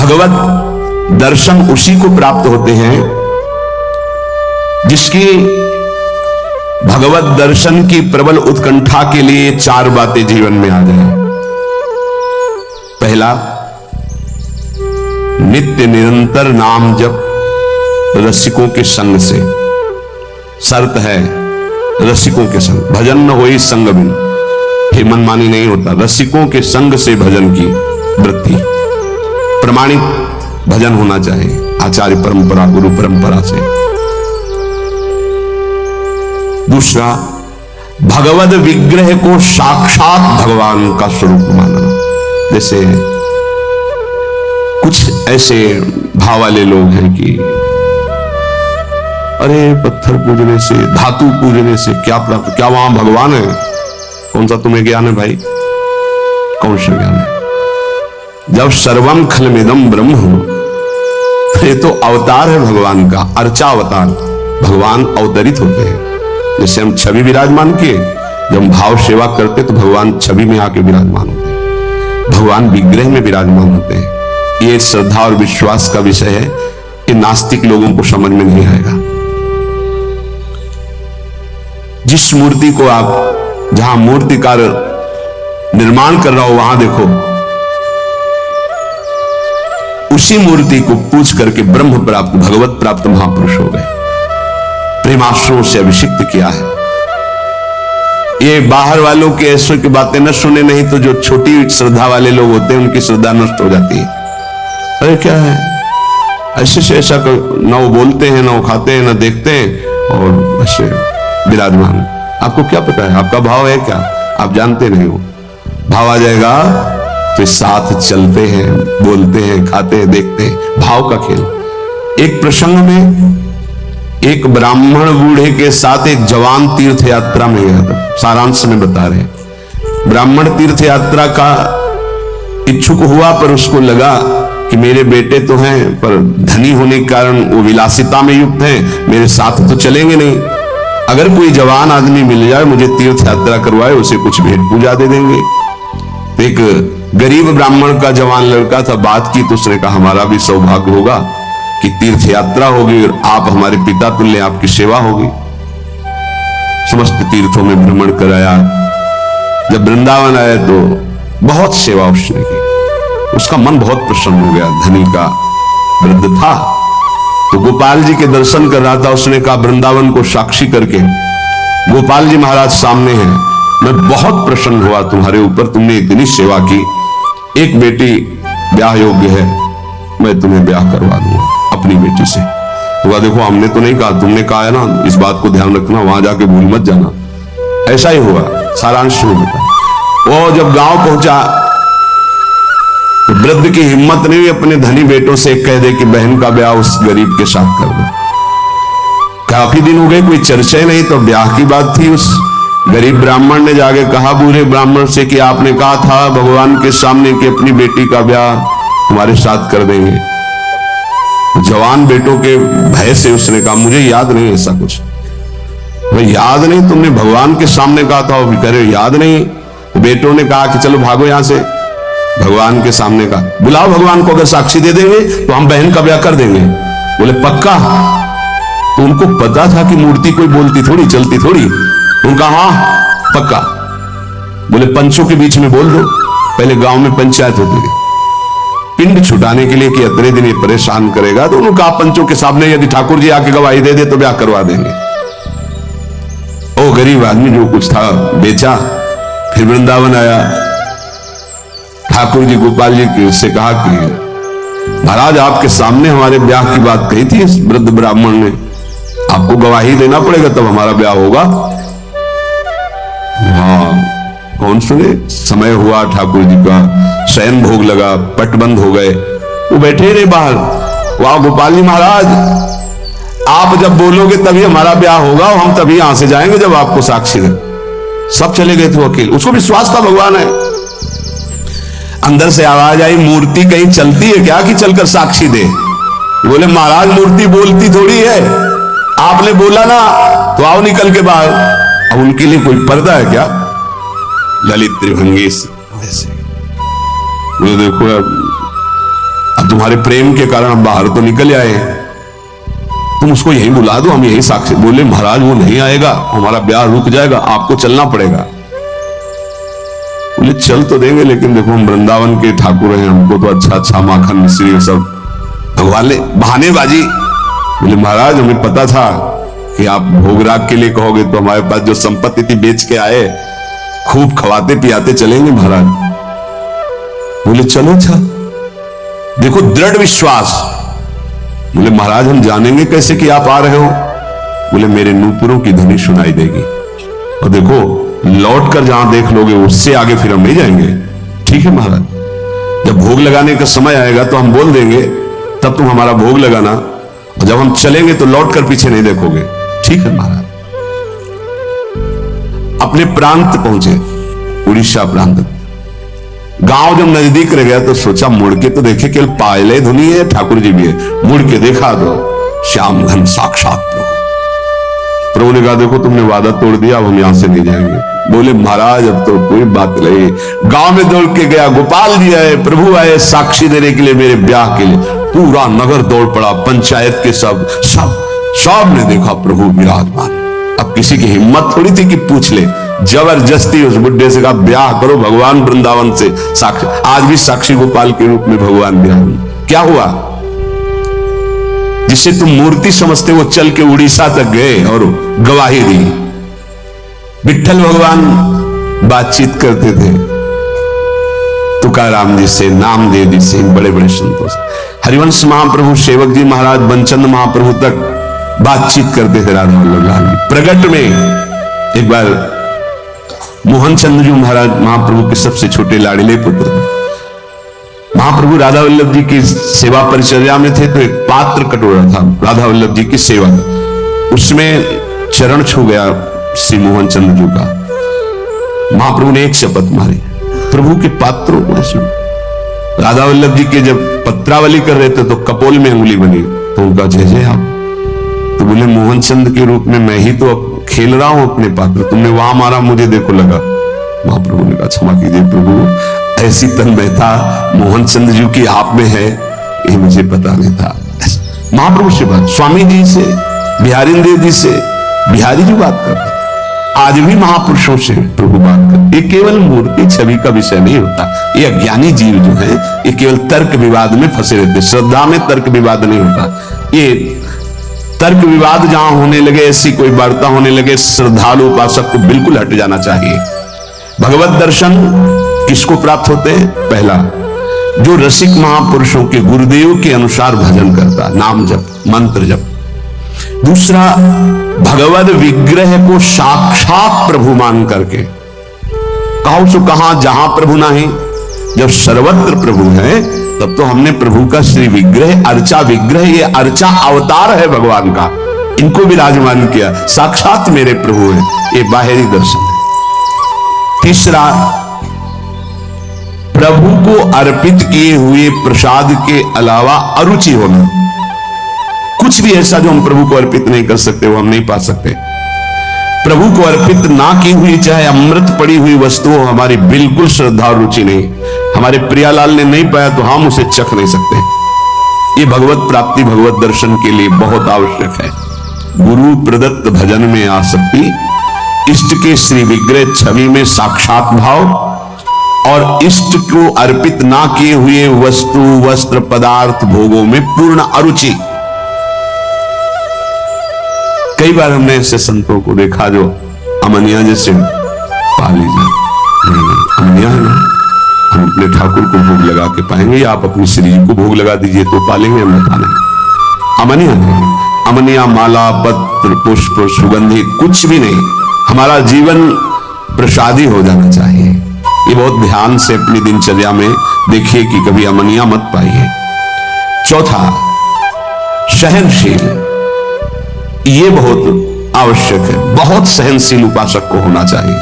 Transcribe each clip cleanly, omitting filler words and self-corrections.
भगवत दर्शन उसी को प्राप्त होते हैं जिसकी भगवत दर्शन की प्रबल उत्कंठा के लिए 4 बातें जीवन में आ जाए। पहला, नित्य निरंतर नाम जप रसिकों के संग से। शर्त है रसिकों के संग, भजन न होई संग बिन, फिर मनमानी नहीं होता। रसिकों के संग से भजन की वृत्ति, प्रमाणिक भजन होना चाहिए आचार्य परंपरा, गुरु परंपरा से। दूसरा, भगवद विग्रह को साक्षात भगवान का स्वरूप मानना। जैसे कुछ ऐसे भाव वाले लोग हैं कि अरे पत्थर पूजने से, धातु पूजने से क्या प्राप्त, क्या वहां भगवान है? कौन सा तुम्हें ज्ञान है भाई? कौन सा ज्ञान है? जब सर्वम खलमिदम ब्रह्म हो, ये तो अवतार है भगवान का, अर्चा अवतार। भगवान अवतरित होते हैं। जैसे हम छवि विराजमान किए, जब हम भाव सेवा करते तो भगवान छवि में आके विराजमान होते हैं, भगवान विग्रह में विराजमान होते हैं। ये श्रद्धा और विश्वास का विषय है, ये नास्तिक लोगों को समझ में नहीं आएगा। जिस मूर्ति को आप, जहां मूर्तिकार निर्माण कर रहा हो वहां देखो, उसी मूर्ति को पूछ करके ब्रह्म प्राप्त, भगवत प्राप्त महापुरुष हो गए। प्रेमाश्रों से अभिषिक्त किया है। ये बाहर वालों के ऐसों की बातें न सुने, नहीं तो जो छोटी श्रद्धा वाले लोग होते हैं उनकी श्रद्धा नष्ट हो जाती है। अरे क्या है, ऐसे से ऐसा ना वो बोलते हैं, ना वो खाते हैं, ना देखते हैं, और ऐसे विराजमान। आपको क्या पता है आपका भाव है क्या? आप जानते नहीं हो। भाव आ जाएगा तो साथ चलते हैं, बोलते हैं, खाते हैं, देखते हैं, भाव का खेल। एक प्रसंग में एक ब्राह्मण बूढ़े के साथ एक जवान तीर्थ यात्रा में गया था। सारांश में बता रहे हैं। ब्राह्मण तीर्थ यात्रा का इच्छुक हुआ, पर उसको लगा कि मेरे बेटे तो हैं, पर धनी होने के कारण वो विलासिता में युक्त हैं, मेरे साथ तो चलेंगे नहीं। अगर कोई जवान आदमी मिल जाए, मुझे तीर्थ यात्रा करवाए, उसे कुछ भेंट पूजा दे देंगे। तो एक गरीब ब्राह्मण का जवान लड़का था, बात की तो उसने कहा हमारा भी सौभाग्य होगा कि तीर्थ यात्रा होगी और आप हमारे पिता तुल्य, आपकी सेवा होगी। समस्त तीर्थों में भ्रमण कराया। जब वृंदावन आया तो बहुत सेवा उसने की। उसका मन बहुत प्रसन्न हो गया। धनी का वृद्ध था तो गोपाल जी के दर्शन कर रहा था। उसने कहा वृंदावन को साक्षी करके, गोपाल जी महाराज सामने हैं, मैं बहुत प्रसन्न हुआ तुम्हारे ऊपर, तुमने इतनी सेवा की। एक बेटी ब्याह योग्य है, मैं तुम्हें ब्याह करवा दूंगा अपनी बेटी से। तो देखो हमने तो नहीं कहा, तुमने कहा है ना, इस बात को ध्यान रखना, वहां जाके भूल मत जाना। ऐसा ही हुआ। सारांश में बता। वो जब गांव पहुंचा तो वृद्ध की हिम्मत नहीं हुई अपने धनी बेटों से कह दे कि बहन का ब्याह उस गरीब के साथ कर दो। काफी दिन हो गए, कोई चर्चा ही नहीं, तो ब्याह की बात थी। उस गरीब ब्राह्मण ने जाके कहा बूढ़े ब्राह्मण से कि आपने कहा था भगवान के सामने कि अपनी बेटी का ब्याह तुम्हारे साथ कर देंगे। जवान बेटों के भय से उसने कहा मुझे याद नहीं ऐसा कुछ। भाई याद नहीं? तुमने भगवान के सामने कहा था। वो भी कह रहे याद नहीं। बेटों ने कहा कि चलो भागो यहां से। भगवान के सामने का बुलाओ, भगवान को अगर साक्षी दे देंगे तो हम बहन का ब्याह कर देंगे। बोले पक्का? तो उनको पता था कि मूर्ति कोई बोलती थोड़ी, चलती थोड़ी। उनका हाँ पक्का। बोले पंचों के बीच में बोल दो। पहले गांव में पंचायत होती थी पिंड छुटाने के लिए कि इतने दिन ये परेशान करेगा, तो उन्होंने कहा पंचों के सामने यदि ठाकुर जी आके गवाही दे दे तो ब्याह करवा देंगे। ओ गरीब आदमी जो कुछ था बेचा, फिर वृंदावन आया। ठाकुर जी गोपाल जी से कहा कि महाराज आपके सामने हमारे ब्याह की बात कही थी इस वृद्ध ब्राह्मण ने, आपको गवाही देना पड़ेगा तब हमारा ब्याह होगा। हाँ कौन सुने। समय हुआ, ठाकुर जी का शयन भोग लगा, पटबंद हो गए, वो बैठे रहे बाहर। वाह गोपाल जी महाराज, आप जब बोलोगे तभी हमारा ब्याह होगा और हम तभी यहां से जाएंगे जब आपको साक्षी दे। सब चले गए थे वकील। उसको विश्वास था भगवान है। अंदर से आवाज आई मूर्ति कहीं चलती है क्या कि चलकर साक्षी दे? बोले महाराज मूर्ति बोलती थोड़ी है, आपने बोला ना तो आओ निकल के बाहर। अब उनके लिए कोई पर्दा है क्या? ललित त्रिभंगी ऐसे। बोले देखो अब तुम्हारे प्रेम के कारण हम बाहर तो निकल आए, तुम उसको यहीं बुला दो, हम यहीं साक्षी। बोले महाराज वो नहीं आएगा, हमारा ब्याह रुक जाएगा, आपको चलना पड़ेगा। बोले चल तो देंगे, लेकिन देखो हम वृंदावन के ठाकुर हैं, हमको तो अच्छा अच्छा माखन मिश्री सब भगवान ले बहानेबाजी। बोले महाराज हमें पता था कि आप भोगराग के लिए कहोगे, तो हमारे पास जो संपत्ति थी बेच के आए, खूब खवाते पियाते चलेंगे महाराज। बोले चलो। अच्छा देखो दृढ़ विश्वास। बोले महाराज हम जानेंगे कैसे कि आप आ रहे हो? बोले मेरे नूपुरों की ध्वनि सुनाई देगी, और देखो लौट कर जहां देख लोगे उससे आगे फिर हम नहीं जाएंगे। ठीक है महाराज, जब भोग लगाने का समय आएगा तो हम बोल देंगे, तब तुम हमारा भोग लगाना, और जब हम चलेंगे तो लौट कर पीछे नहीं देखोगे। ठीक है महाराज। अपने प्रांत पहुंचे, उड़ीसा प्रांत। गांव जब नजदीक रह गया तो सोचा मुड़ के तो देखे, केवल पायले धुनी है, ठाकुर जी भी है। मुड़ के देखा तो श्याम घन साक्षात प्रभु। प्रभु ने कहा देखो तुमने वादा तोड़ दिया, अब हम यहां से नहीं जाएंगे। बोले महाराज अब तो कोई बात नहीं। गांव में दौड़ के गया, गोपाल जी आए, प्रभु आए साक्षी देने के लिए मेरे ब्याह के लिए। पूरा नगर दौड़ पड़ा, पंचायत के सब ने देखा प्रभु विराजमान। अब किसी की हिम्मत थोड़ी थी कि पूछ ले, जबरदस्ती उस बुड्ढे से कहा ब्याह करो भगवान वृंदावन से साक्षी। आज भी साक्षी गोपाल के रूप में भगवान विराजमान। क्या हुआ? जिसे तुम मूर्ति समझते वो चल के उड़ीसा तक गए और गवाही दी। विट्ठल भगवान बातचीत करते थे तुकाराम जी से, नामदेव जी से, बड़े बड़े संतों से। हरिवंश महाप्रभु, सेवक जी महाराज, बनचंद महाप्रभु तक बातचीत करते थे राधा वल्लभ लाल जी। प्रगट में एक बार मोहन चंद्र जी महाराज महाप्रभु के सबसे छोटे लाड़िले पुत्र थे। महाप्रभु राधा वल्लभ जी की सेवा परिचर्या में थे, तो एक पात्र कटोरा था राधा वल्लभ जी की सेवा, उसमें चरण छू गया श्री मोहन चंद्र जी का। महाप्रभु ने एक शपथ मारी, प्रभु के पात्रों को सुन। राधा वल्लभ जी के जब पत्रावली कर रहे थे तो कपोल में अंगुली बनी, तो उनका जय जय आप। तो बोले मोहन चंद्र के रूप में मैं ही तो अब खेल रहा हूं अपने पात्र, तुमने वहां मारा, मुझे देखो लगा। महाप्रभु ने कहा क्षमा कीजिए प्रभु, ऐसी तन्मयता मोहन चंद्र जी की आप में है, ये मुझे पता नहीं था। महाप्रभु से बात, स्वामी जी से, बिहारी देव जी से, बिहारी जी बात करते। आज भी महापुरुषों से प्रभु बात करते। ये केवल मूर्ति छवि का विषय नहीं होता। ये अज्ञानी जीव जो है ये केवल तर्क विवाद में फंसे रहते। श्रद्धा में तर्क विवाद नहीं होता। ये तर्क विवाद जहां होने लगे, ऐसी कोई वार्ता होने लगे, श्रद्धालु उपासक को बिल्कुल हट जाना चाहिए। भगवत दर्शन किसको प्राप्त होते हैं? पहला, जो रसिक महापुरुषों के गुरुदेव के अनुसार भजन करता, नाम जप, मंत्र जप। दूसरा, भगवत विग्रह को साक्षात प्रभु मान करके। कहो सो कहां जहां प्रभु नहीं, जब सर्वत्र प्रभु है तब तो हमने प्रभु का श्री विग्रह, अर्चा विग्रह, ये अर्चा अवतार है भगवान का, इनको विराजमान किया, साक्षात मेरे प्रभु है। ये बाहरी दर्शन है। तीसरा, प्रभु को अर्पित किए हुए प्रसाद के अलावा अरुचि होना। कुछ भी ऐसा जो हम प्रभु को अर्पित नहीं कर सकते वो हम नहीं पा सकते। प्रभु को अर्पित ना की हुई चाहे अमृत पड़ी हुई वस्तु हो, हमारी बिल्कुल श्रद्धा और रुचि नहीं। हमारे प्रियालाल ने नहीं पाया तो हम उसे चख नहीं सकते। ये भगवत प्राप्ति, भगवत दर्शन के लिए बहुत आवश्यक है। गुरु प्रदत्त भजन में आसक्ति, इष्ट के श्री विग्रह छवि में साक्षात भाव, और इष्ट को अर्पित ना किए हुए वस्तु, वस्त्र, पदार्थ, भोगों में पूर्ण अरुचि। कई बार हमने ऐसे संतों को देखा जो अमनिया जैसे पा लीजिए, अमनिया है ना, हम अपने ठाकुर को भोग लगा के पाएंगे, या आप अपनी श्री जी को भोग लगा दीजिए तो पालेंगे, हम बता नहीं। अमनिया नहीं, अमनिया माला, पत्र, पुष्प, सुगंधि कुछ भी नहीं। हमारा जीवन प्रसादी हो जाना चाहिए। ये बहुत ध्यान से अपनी दिनचर्या में देखिए कि कभी अमनिया मत पाइए। चौथा, सहनशील, ये बहुत आवश्यक है। बहुत सहनशील उपासक को होना चाहिए।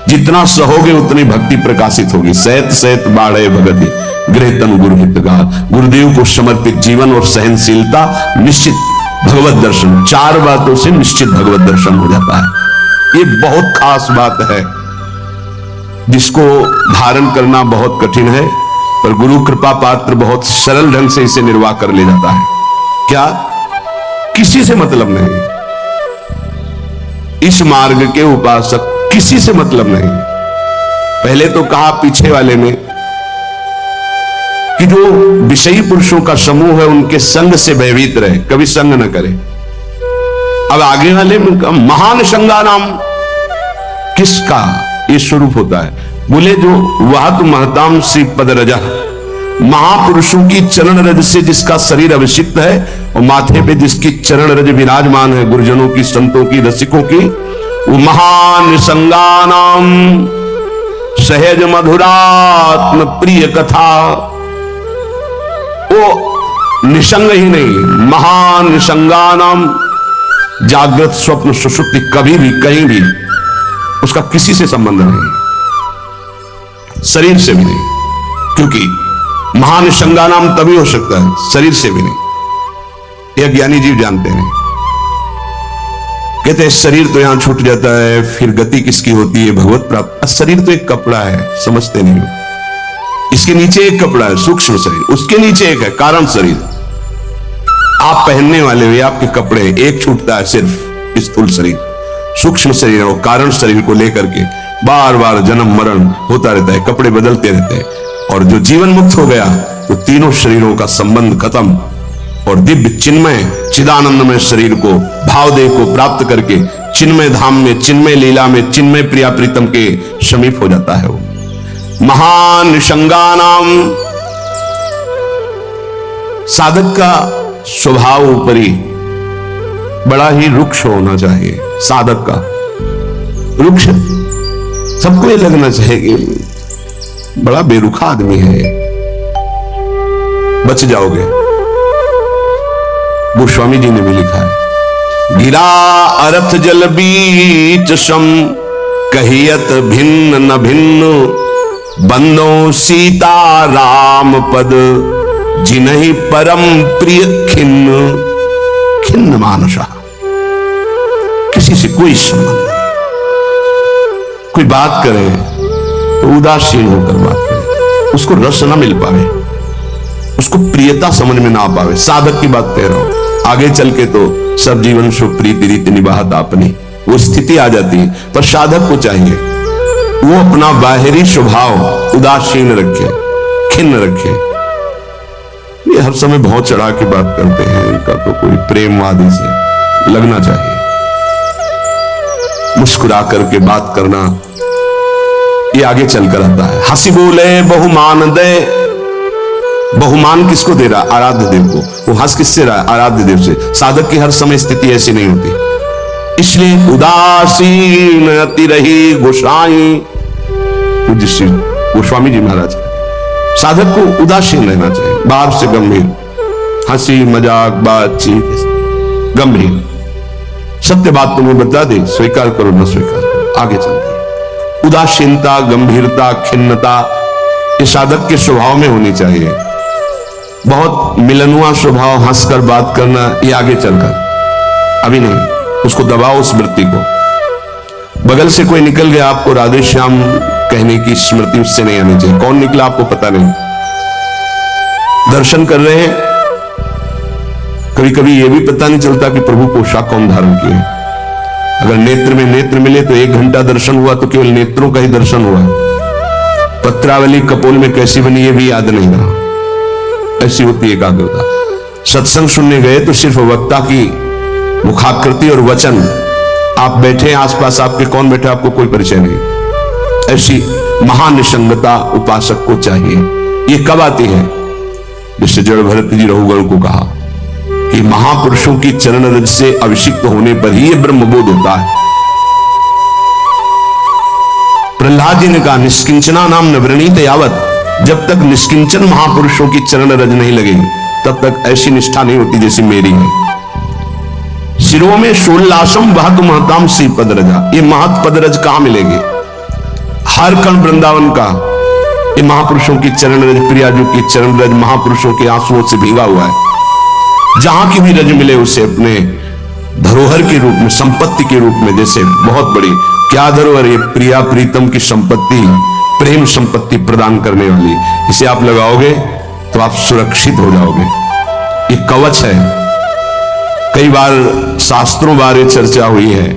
जितना सहोगे उतनी भक्ति प्रकाशित होगी। सहत सहत बाढ़े भगति, गृह तन गुरु हितगार। गुरुदेव को समर्पित जीवन और सहनशीलता, निश्चित भगवत दर्शन। 4 बातों से निश्चित भगवत दर्शन हो जाता है। ये बहुत खास बात है जिसको धारण करना बहुत कठिन है। पर गुरु कृपा पात्र बहुत सरल ढंग से इसे निर्वाह कर ले जाता है। क्या? किसी से मतलब नहीं। इस मार्ग के उपासक किसी से मतलब नहीं। पहले तो कहा पीछे वाले में कि जो विषयी पुरुषों का समूह है उनके संग से भयभीत रहे, कभी संग न करे। अब आगे वाले में कहा महान संगा नाम, किसका ये स्वरूप होता है? बोले जो वह तो महताम श्री पद रजा, महापुरुषों की चरण रज से जिसका शरीर अभिषिक्त है और माथे पे जिसकी चरण रज विराजमान है, गुरुजनों की, संतों की, रसिकों की, वो महान संगानाम सहज मधुरात्म प्रिय कथा, वो निसंग ही नहीं, महान निसंगानाम, जागृत स्वप्न सुषुप्ति कभी भी कहीं भी उसका किसी से संबंध नहीं, शरीर से भी नहीं। क्योंकि महान संगानाम तभी हो सकता है, शरीर से भी नहीं। यह ज्ञानी जीव जानते हैं। कहते हैं शरीर तो यहां छूट जाता है, फिर गति किसकी होती है? भगवत प्राप्त। शरीर तो एक कपड़ा है, समझते नहीं हो। इसके नीचे एक कपड़ा है, सूक्ष्म शरीर, उसके नीचे एक है कारण शरीर। आप पहनने वाले हुए आपके कपड़े, एक छूटता है सिर्फ स्थूल शरीर, सूक्ष्म शरीर और कारण शरीर को लेकर के बार बार जन्म मरण होता रहता है, कपड़े बदलते रहते हैं। और जो जीवन मुक्त हो गया तो तीनों शरीरों का संबंध खत्म और दिव्य चिन्मय चिदानंदमय शरीर को, भावदेह को प्राप्त करके चिन्मय धाम में, चिन्मय लीला में, चिन्मय प्रिया प्रीतम के समीप हो जाता है। वो महान संगानाम, साधक का स्वभाव ऊपरी बड़ा ही रुक्ष होना चाहिए। साधक का रुक्ष, सबको ये लगना चाहिए कि बड़ा बेरुखा आदमी है, बच जाओगे। गोस्वामी जी ने भी लिखा है, गिरा अर्थ जल बीच सम, कहियत भिन्न न भिन्न, बंदो सीता राम पद, जिन्हि परम प्रिय खिन्न, खिन्न मानसा। किसी से कोई संबंध नहीं, कोई बात करे तो उदासीन होकर बात करे, उसको रस ना मिल पावे, उसको प्रियता समझ में ना आ पावे। साधक की बात कह रहा हूं, आगे चल के तो सब जीवन सो प्रीति रीति निभात अपनी, वो स्थिति आ जाती है। पर साधक को चाहिए वो अपना बाहरी स्वभाव उदासीन रखे, खिन्न रखे। ये हर समय बहुत चढ़ा के बात करते हैं, इनका तो कोई प्रेमवादी से लगना चाहिए। मुस्कुरा करके बात करना, ये आगे चलकर आता है। हंसी बोले बहुमान दे, बहुमान किसको दे रहा? आराध्य देव को। वो हंस किससे रहा? आराध्य देव से। साधक की हर समय स्थिति ऐसी नहीं होती, इसलिए उदासीन अति रही गोसाई, पूज्य श्री गोस्वामी जी महाराज। साधक को उदासीन रहना चाहिए, बाहर से गंभीर, हंसी मजाक बातचीत गंभीर, सत्य बात तुम्हें बता दे, स्वीकार करो न स्वीकार करो, आगे चलते। उदासीनता, गंभीरता, खिन्नता ये साधक के स्वभाव में होनी चाहिए। बहुत मिलनुआ स्वभाव, हंसकर बात करना, ये आगे चलकर, अभी नहीं। उसको दबाओ उस वृत्ति को। बगल से कोई निकल गया, आपको राधे श्याम कहने की स्मृति उससे नहीं आनी चाहिए। कौन निकला आपको पता नहीं। दर्शन कर रहे हैं, कभी कभी ये भी पता नहीं चलता कि प्रभु पोशाक कौन धारण किए। अगर नेत्र में नेत्र मिले तो 1 घंटा दर्शन हुआ तो केवल नेत्रों का ही दर्शन हुआ। पत्रावली कपोल में कैसी बनी ये भी याद नहीं रहा। ऐसी होती है एकाग्रता। सत्संग सुनने गए तो सिर्फ वक्ता की मुखाकृति और वचन, आप बैठे आसपास, आपके कौन बैठे आपको कोई परिचय नहीं। ऐसी महानिसंगता उपासक को चाहिए। ये कब आती है? जिससे जड़ भरत जी रघुगण को कहा कि महापुरुषों की चरण रज से अभिषिक्त होने पर ही यह ब्रह्मबोध होता है। प्रहलाद जी ने कहा निष्किंचना नाम नवरणीत यावत, जब तक निष्किंचन महापुरुषों की चरण रज नहीं लगेगी तब तक ऐसी निष्ठा नहीं होती जैसी मेरी है। शिरो में शोल्लासम वह महताम श्री पदरजा, ये महत पदरज कहां मिलेगी? हर कण वृंदावन का ये महापुरुषों की चरण रज, प्रियाजू की चरण रज महापुरुषों के आंसुओं से भीगा हुआ है। जहां की भी रज मिले उसे अपने धरोहर के रूप में, संपत्ति के रूप में, जैसे बहुत बड़ी क्या धरोहर, ये प्रिया प्रीतम की संपत्ति प्रेम संपत्ति प्रदान करने वाली, इसे आप लगाओगे तो आप सुरक्षित हो जाओगे। ये कवच है। कई बार शास्त्रों बारे चर्चा हुई है,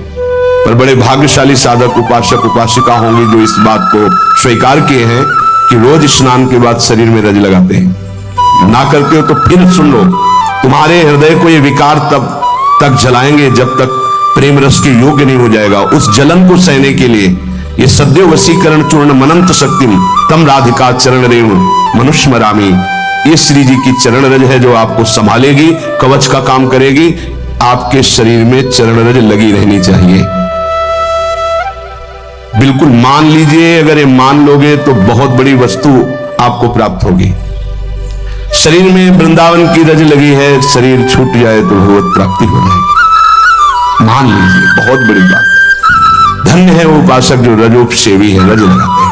पर बड़े भाग्यशाली साधक उपासक उपासिका होंगे जो इस बात को स्वीकार किए हैं कि रोज स्नान के बाद शरीर में रज लगाते हैं। ना करते हो तो फिर सुन लो, तुम्हारे हृदय को ये विकार तब तक जलाएंगे जब तक प्रेम रस के योग्य नहीं हो जाएगा। उस जलन को सहने के लिए ये सद्यो वशीकरण चूर्ण मनंत शक्तिम तम राधिका चरण रेणु मनुष्य मरामी, ये श्री जी की चरण रज है जो आपको संभालेगी, कवच का काम करेगी। आपके शरीर में चरण रज लगी रहनी चाहिए। बिल्कुल मान लीजिए, अगर ये मान लोगे तो बहुत बड़ी वस्तु आपको प्राप्त होगी। शरीर में वृंदावन की रज लगी है, शरीर छूट जाए तो भगवत प्राप्ति हो जाएगी। मान लीजिए, बहुत बड़ी बात। धन्य है वो उपासक जो रजोपसेवी है, रज लगाते हैं।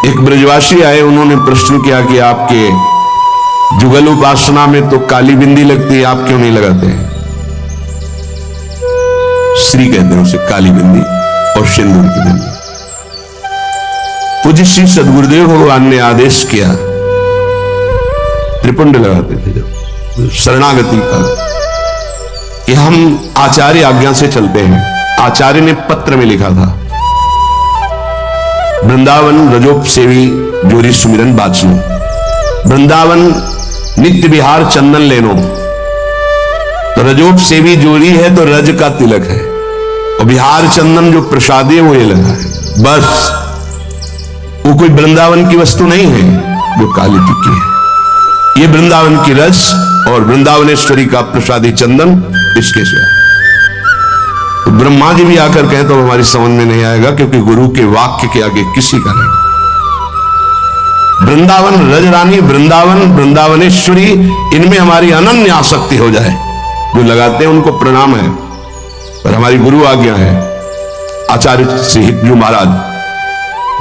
एक ब्रजवासी आए, उन्होंने प्रश्न किया कि आपके जुगल उपासना में तो काली बिंदी लगती है, आप क्यों नहीं लगाते हैं? श्री कहते हैं उसे, काली बिंदी और सिंदूर की बिंदी। पूज्य श्री सदगुरुदेव भगवान ने आदेश किया, त्रिपुंड लगाते थे जब शरणागति का, कि हम आचार्य आज्ञा से चलते हैं। आचार्य ने पत्र में लिखा था, वृंदावन रजोपसेवी जोरी सुमिरन बाचनो, वृंदावन नित्य विहार चंदन लेनो। तो रजोपसेवी जोरी है तो रज का तिलक है, और विहार चंदन जो प्रसादी है वो ये लगा है। बस वो कोई वृंदावन की वस्तु नहीं है जो काली टिक्की है, ये वृंदावन की रस और वृंदावनेश्वरी का प्रसादी चंदन इसके से। तो ब्रह्मा जी भी आकर कहें तो हमारी समझ में नहीं आएगा, क्योंकि गुरु के वाक्य के आगे किसी का नहीं। वृंदावन रज रानी, वृंदावन वृंदावनेश्वरी, इनमें हमारी अनन्य आसक्ति हो जाए। जो लगाते हैं उनको प्रणाम है, पर हमारी गुरु आज्ञा है आचार्य श्री हितजू महाराज,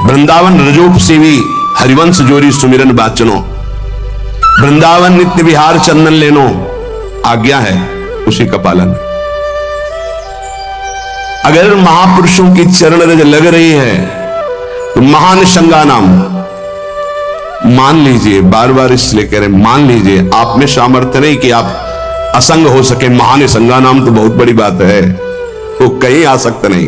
वृंदावन रजोपसेवी हरिवंश जोरी सुमिरन बाचनो, वृंदावन नित्य विहार चंदन लेनो, आज्ञा है, उसी का पालन। अगर महापुरुषों की चरण रज लग रही है तो महानिसंगा नाम, मान लीजिए, बार बार इसलिए कह रहे हैं, मान लीजिए आप में सामर्थ्य नहीं कि आप असंग हो सके। महानिसंगा नाम तो बहुत बड़ी बात है, वो कहीं आ सकता नहीं,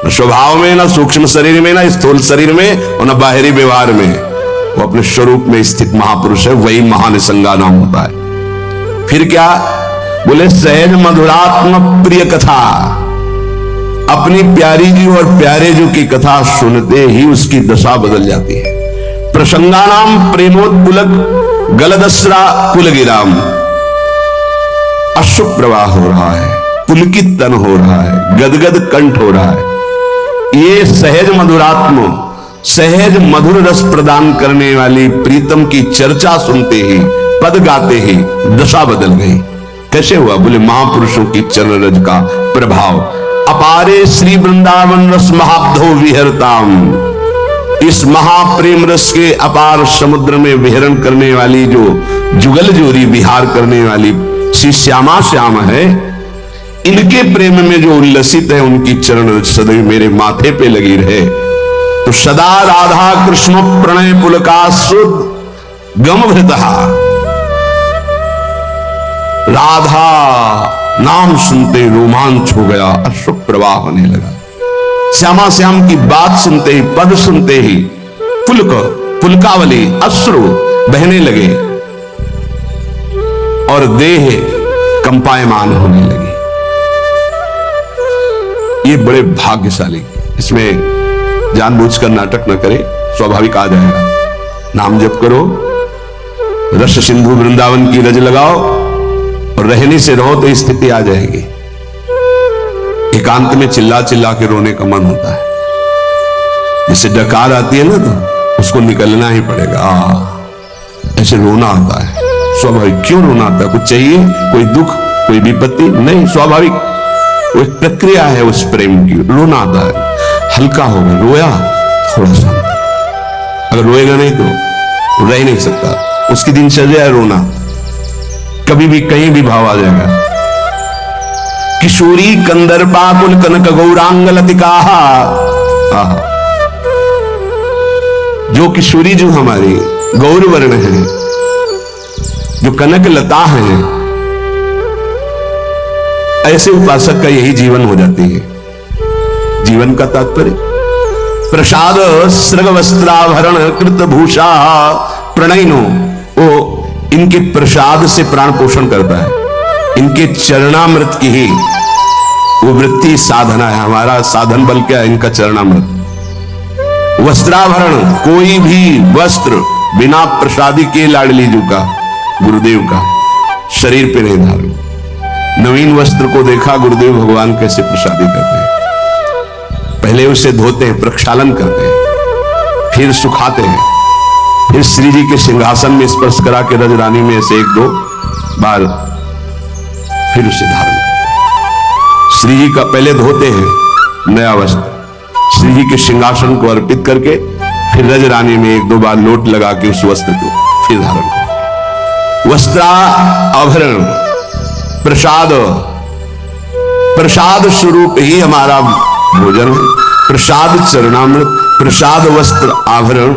न स्वभाव में, न सूक्ष्म शरीर में, न स्थूल शरीर में, और न बाहरी व्यवहार में। वो अपने स्वरूप में स्थित महापुरुष है, वही महानिसंगा नाम होता है। फिर क्या बोले? सहज मधुरात्म प्रिय कथा, अपनी प्यारी जी और प्यारे जी की कथा सुनते ही उसकी दशा बदल जाती है। प्रसंगानाम प्रेमोत्पुलक गलदस्रा कुलगिराम, अश्रु प्रवाह हो रहा है, पुलकित तन हो रहा है, गदगद कंठ हो रहा है। ये सहज मधुरात्म, सहज मधुर रस प्रदान करने वाली प्रीतम की चर्चा सुनते ही, पद गाते ही दशा बदल गई। कैसे हुआ? बोले महापुरुषों की चरण रज का प्रभाव। अपारे श्री वृंदावन रस महाब्धो विहरताम, इस महाप्रेम रस के अपार समुद्र में विहरण करने वाली जो जुगल जोरी विहार करने वाली श्री श्यामा श्याम है, इनके प्रेम में जो उल्लसित है, उनकी चरण रज सदैव मेरे माथे पे लगी रहे। तो सदा राधा कृष्ण प्रणय पुलका सुद गमभृतः, राधा नाम सुनते रोमांच हो गया, अश्रु प्रवाह होने लगा। श्यामा श्याम की बात सुनते ही, पद सुनते ही पुलकावली अश्रु बहने लगे और देह कंपायमान होने लगी। ये बड़े भाग्यशाली, इसमें जानबूझकर नाटक न करे, स्वाभाविक आ जाएगा। नाम जप करो, रस सिंधु वृंदावन की रज लगाओ और रहने से रहो तो स्थिति आ जाएगी। एकांत में चिल्ला चिल्ला के रोने का मन होता है, जैसे डकार आती है ना, तो उसको निकलना ही पड़ेगा। ऐसे रोना आता है, स्वाभाविक। क्यों रोना आता है? कुछ चाहिए, कोई दुख, कोई विपत्ति? नहीं, स्वाभाविक वो एक प्रक्रिया है उस प्रेम की। रोना आता है, हल्का होगा, रोया थोड़ा सा, अगर रोएगा नहीं तो रह नहीं सकता। उसकी दिनचर्या है रोना, कभी भी कहीं भी भाव आ जाएगा। किशोरी कंदर्पा कुल कनक गौरांग लतिका, जो किशोरी जो हमारी गौरवर्ण है, जो कनक लता है, ऐसे उपासक का यही जीवन हो जाती है। जीवन का तात्पर्य प्रसाद सृग वस्त्राभरण कृत भूषा प्रणयनो, वो इनके प्रसाद से प्राण पोषण करता है। इनके चरणामृत की ही वो वृत्ति साधना है। हमारा साधन बल क्या है? इनका चरणामृत। वस्त्राभरण, कोई भी वस्त्र बिना प्रसादी के लाडली जी का, गुरुदेव का शरीर पे नहीं धारण। नवीन वस्त्र को देखा गुरुदेव भगवान कैसे प्रसादी करते हैं। पहले उसे धोते हैं, प्रक्षालन करते हैं, फिर सुखाते हैं, फिर श्री जी के सिंहासन में स्पर्श करा के रजरानी में ऐसे 1-2 बार फिर उसे धारण करते हैं। श्री जी का पहले धोते हैं नया वस्त्र, श्री जी के सिंहासन को अर्पित करके फिर रजरानी में 1-2 बार लोट लगा के उस वस्त्र को फिर धारण करते हैं। वस्त्राभरण प्रसाद, प्रसाद स्वरूप ही हमारा भोजन है। प्रसाद चरणामृत, प्रसाद वस्त्र आभरण,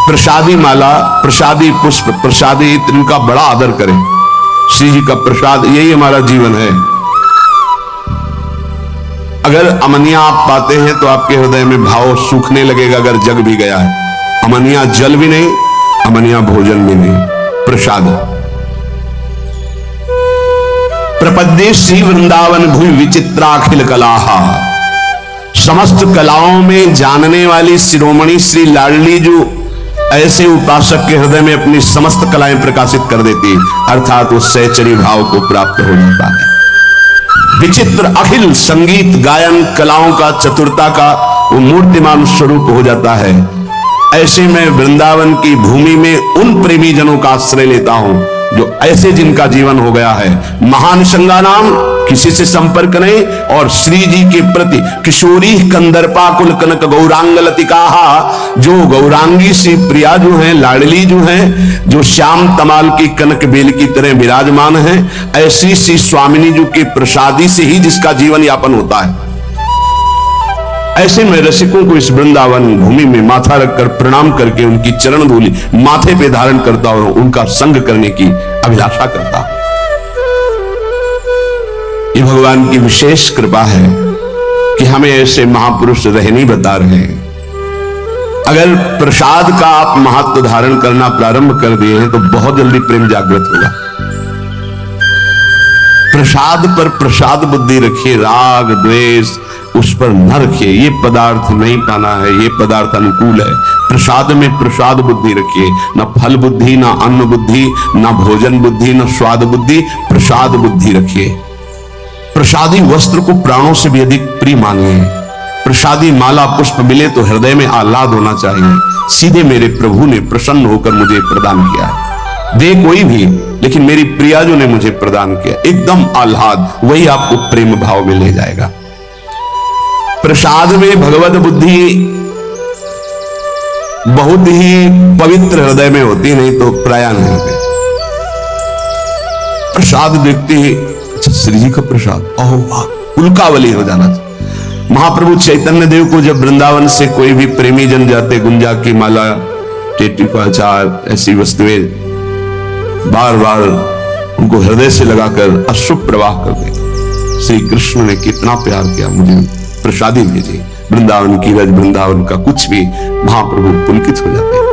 प्रसादी माला, प्रसादी पुष्प, प्रसादी इत्र, इनका बड़ा आदर करें। श्री जी का प्रसाद, यही हमारा जीवन है। अगर अमनिया आप पाते हैं तो आपके हृदय में भाव सूखने लगेगा। अगर जग भी गया है, अमनिया जल भी नहीं, अमनिया भोजन भी नहीं, प्रसाद। प्रपद्ये श्री वृंदावन भूमि विचित्राखिल कलाहा, समस्त कलाओं में जानने वाली शिरोमणि श्री लाडली जो ऐसे उपासक के हृदय में अपनी समस्त कलाएं प्रकाशित कर देती, अर्थात उस सहचरी भाव को प्राप्त हो जाता है। विचित्र अखिल संगीत गायन कलाओं का, चतुरता का वो मूर्तिमान स्वरूप हो जाता है। ऐसे में वृंदावन की भूमि में उन प्रेमी जनों का आश्रय लेता हूं जो ऐसे जिनका जीवन हो गया है महान संगा नाम, किसी से संपर्क नहीं, और श्री जी के प्रति किशोरी कंदर्पा कुल कनक गौरांग लतिकाहा, जो गौरांगी सी प्रिया जो है, लाडली जो है, जो श्याम तमाल की कनक बेल की तरह विराजमान है, ऐसी सी स्वामिनी जी के प्रसादी से ही जिसका जीवन यापन होता है। ऐसे में रसिकों को इस वृंदावन भूमि में माथा रखकर प्रणाम करके उनकी चरण धूलि माथे पे धारण करता और उनका संग करने की अभिलाषा करता। ये भगवान की विशेष कृपा है कि हमें ऐसे महापुरुष रहनी बता रहे हैं। अगर प्रसाद का आप महत्व धारण करना प्रारंभ कर दिए हैं तो बहुत जल्दी प्रेम जागृत होगा। प्रसाद पर प्रसाद बुद्धि रखिए, राग द्वेष उस पर न रखिए। ये पदार्थ नहीं पाना है, ये पदार्थ अनुकूल है। प्रसाद में प्रसाद बुद्धि रखिए, न फल बुद्धि, न अन्न बुद्धि, न भोजन बुद्धि, न स्वाद बुद्धि, प्रसाद बुद्धि रखिए। प्रसादी वस्त्र को प्राणों से भी अधिक प्रिय मानिए। प्रसादी माला पुष्प मिले तो हृदय में आह्लाद होना चाहिए। सीधे मेरे प्रभु ने प्रसन्न होकर मुझे प्रदान किया है, दे कोई भी, लेकिन मेरी प्रियाजू ने मुझे प्रदान किया, एकदम आह्लाद, वही आपको प्रेम भाव में ले जाएगा। प्रसाद में भगवत बुद्धि बहुत ही पवित्र हृदय में होती, नहीं तो प्राय नहीं होती। प्रसाद देखते ही श्री जी का प्रसाद, ओह वाह, उल्कावली हो जाना चाहिए। महाप्रभु चैतन्य देव को जब वृंदावन से कोई भी प्रेमी जन जाते, गुंजा की माला, टेटी का अचार, ऐसी वस्तुएं बार बार उनको हृदय से लगाकर अश्रु प्रवाह करते। श्री कृष्ण ने कितना प्यार किया, मुझे प्रसादी भेजी। वृंदावन की रज, वृंदावन का कुछ भी, महाप्रभु पुलकित हो जाते।